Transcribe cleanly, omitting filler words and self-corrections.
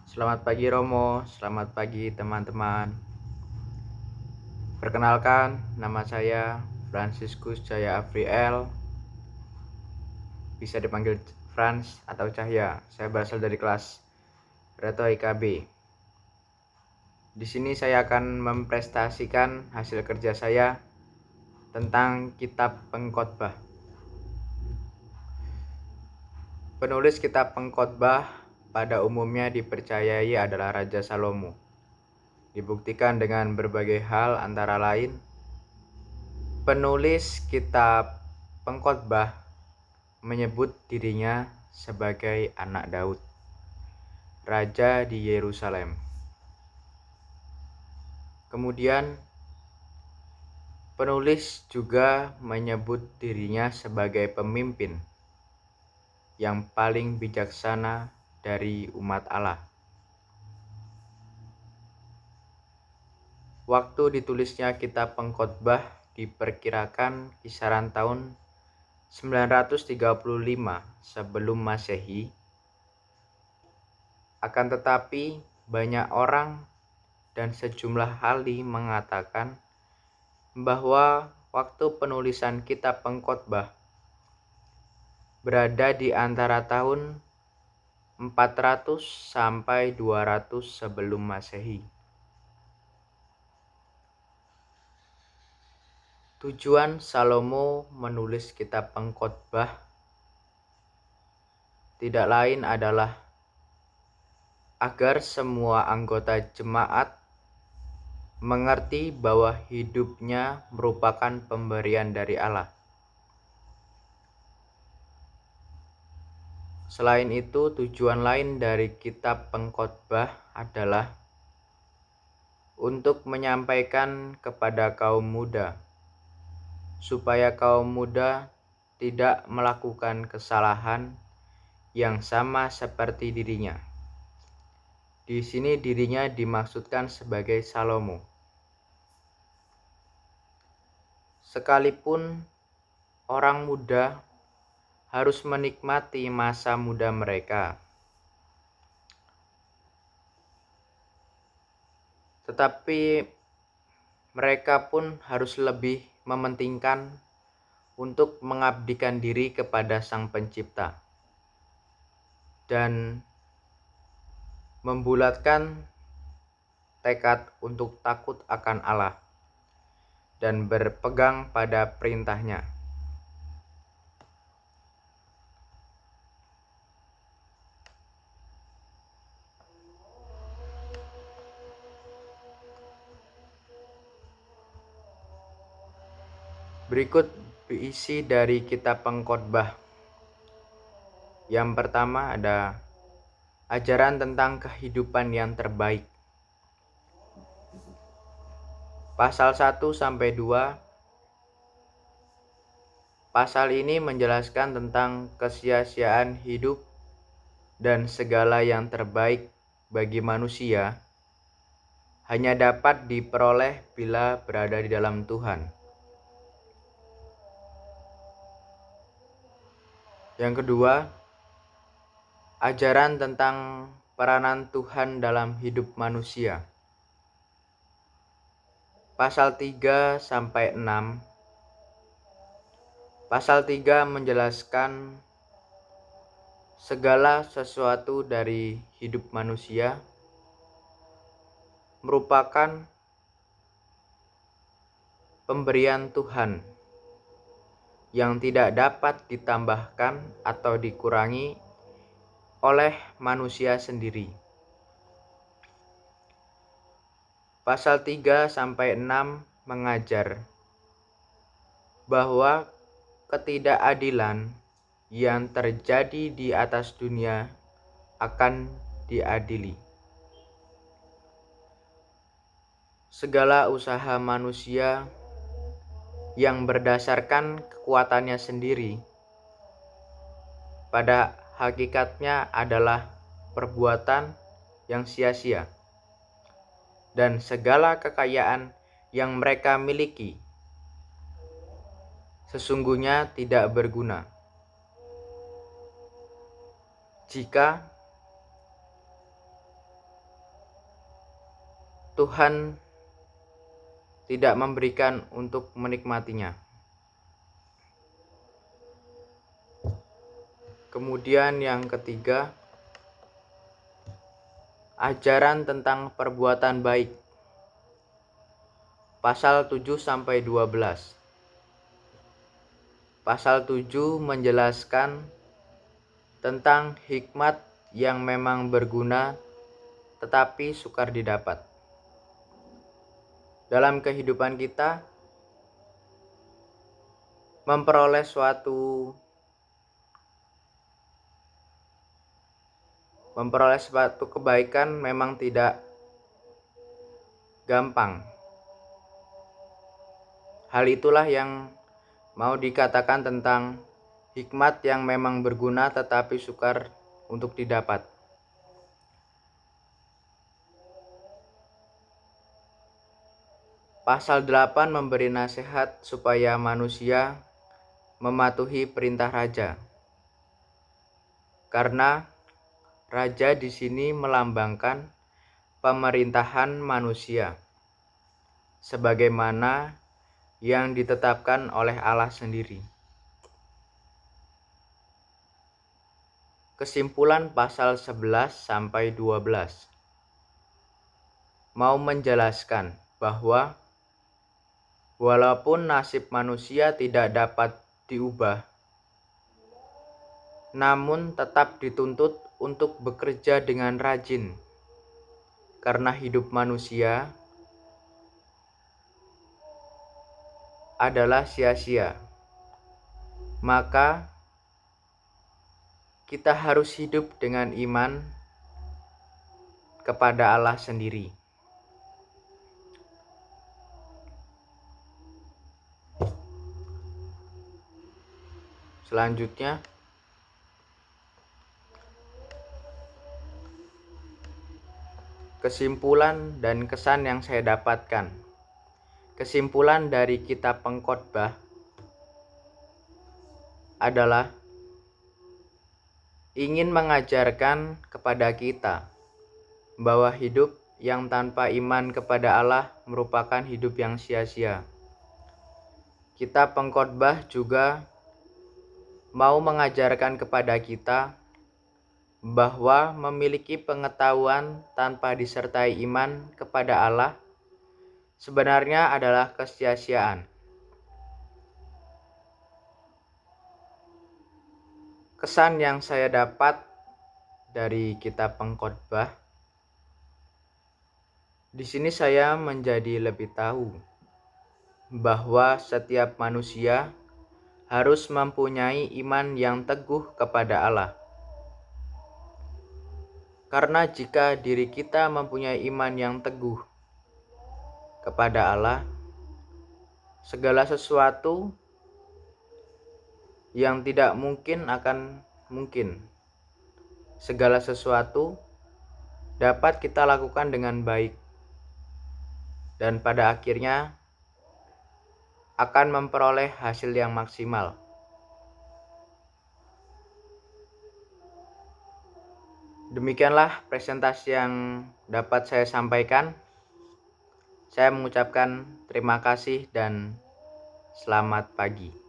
Selamat pagi Romo, selamat pagi teman-teman. Perkenalkan, nama saya Franciscus Jaya Afriel, bisa dipanggil Frans atau Cahya. Saya berasal dari kelas Retoika B. Di sini saya akan mempresentasikan hasil kerja saya tentang kitab Pengkhotbah. Penulis kitab Pengkhotbah pada umumnya dipercayai adalah Raja Salomo. Dibuktikan dengan berbagai hal, antara lain penulis kitab Pengkhotbah menyebut dirinya sebagai anak Daud, raja di Yerusalem. Kemudian penulis juga menyebut dirinya sebagai pemimpin yang paling bijaksana dari umat Allah. Waktu ditulisnya kitab Pengkhotbah diperkirakan kisaran tahun 935 sebelum Masehi. Akan tetapi banyak orang dan sejumlah ahli mengatakan bahwa waktu penulisan kitab Pengkhotbah berada di antara tahun 400 sampai 200 sebelum Masehi. Tujuan Salomo menulis kitab Pengkhotbah tidak lain adalah agar semua anggota jemaat mengerti bahwa hidupnya merupakan pemberian dari Allah. Selain itu, tujuan lain dari kitab Pengkhotbah adalah untuk menyampaikan kepada kaum muda, supaya kaum muda tidak melakukan kesalahan yang sama seperti dirinya. Di sini dirinya dimaksudkan sebagai Salomo. Sekalipun orang muda harus menikmati masa muda mereka, tetapi mereka pun harus lebih mementingkan untuk mengabdikan diri kepada Sang Pencipta dan membulatkan tekad untuk takut akan Allah dan berpegang pada perintahnya. Berikut isi dari kitab Pengkhotbah. Yang pertama ada ajaran tentang kehidupan yang terbaik. Pasal 1 sampai 2. Pasal ini menjelaskan tentang kesia-siaan hidup dan segala yang terbaik bagi manusia hanya dapat diperoleh bila berada di dalam Tuhan. Yang kedua, ajaran tentang peranan Tuhan dalam hidup manusia. Pasal 3 sampai 6. Pasal 3 menjelaskan segala sesuatu dari hidup manusia merupakan pemberian Tuhan yang tidak dapat ditambahkan atau dikurangi oleh manusia sendiri. Pasal 3 sampai 6 mengajar bahwa ketidakadilan yang terjadi di atas dunia akan diadili. Segala usaha manusia yang berdasarkan kekuatannya sendiri pada hakikatnya adalah perbuatan yang sia-sia, dan segala kekayaan yang mereka miliki sesungguhnya tidak berguna jika Tuhan tidak memberikan untuk menikmatinya. Kemudian yang ketiga, ajaran tentang perbuatan baik. Pasal 7-12. Pasal 7 menjelaskan tentang hikmat yang memang berguna tetapi sukar didapat. Dalam kehidupan kita, memperoleh suatu kebaikan memang tidak gampang. Hal itulah yang mau dikatakan tentang hikmat yang memang berguna tetapi sukar untuk didapat. Pasal 8 memberi nasihat supaya manusia mematuhi perintah raja. Karena raja di sini melambangkan pemerintahan manusia sebagaimana yang ditetapkan oleh Allah sendiri. Kesimpulan pasal 11-12 mau menjelaskan bahwa walaupun nasib manusia tidak dapat diubah, namun tetap dituntut untuk bekerja dengan rajin, karena hidup manusia adalah sia-sia. Maka kita harus hidup dengan iman kepada Allah sendiri. Selanjutnya, kesimpulan dan kesan yang saya dapatkan. Kesimpulan dari kitab Pengkhotbah adalah ingin mengajarkan kepada kita bahwa hidup yang tanpa iman kepada Allah merupakan hidup yang sia-sia. Kitab Pengkhotbah juga mau mengajarkan kepada kita bahwa memiliki pengetahuan tanpa disertai iman kepada Allah sebenarnya adalah kesia-siaan. Kesan yang saya dapat dari kitab Pengkhotbah, di sini saya menjadi lebih tahu bahwa setiap manusia harus mempunyai iman yang teguh kepada Allah. Karena jika diri kita mempunyai iman yang teguh kepada Allah, segala sesuatu yang tidak mungkin akan mungkin. Segala sesuatu dapat kita lakukan dengan baik, dan pada akhirnya akan memperoleh hasil yang maksimal. Demikianlah presentasi yang dapat saya sampaikan. Saya mengucapkan terima kasih dan selamat pagi.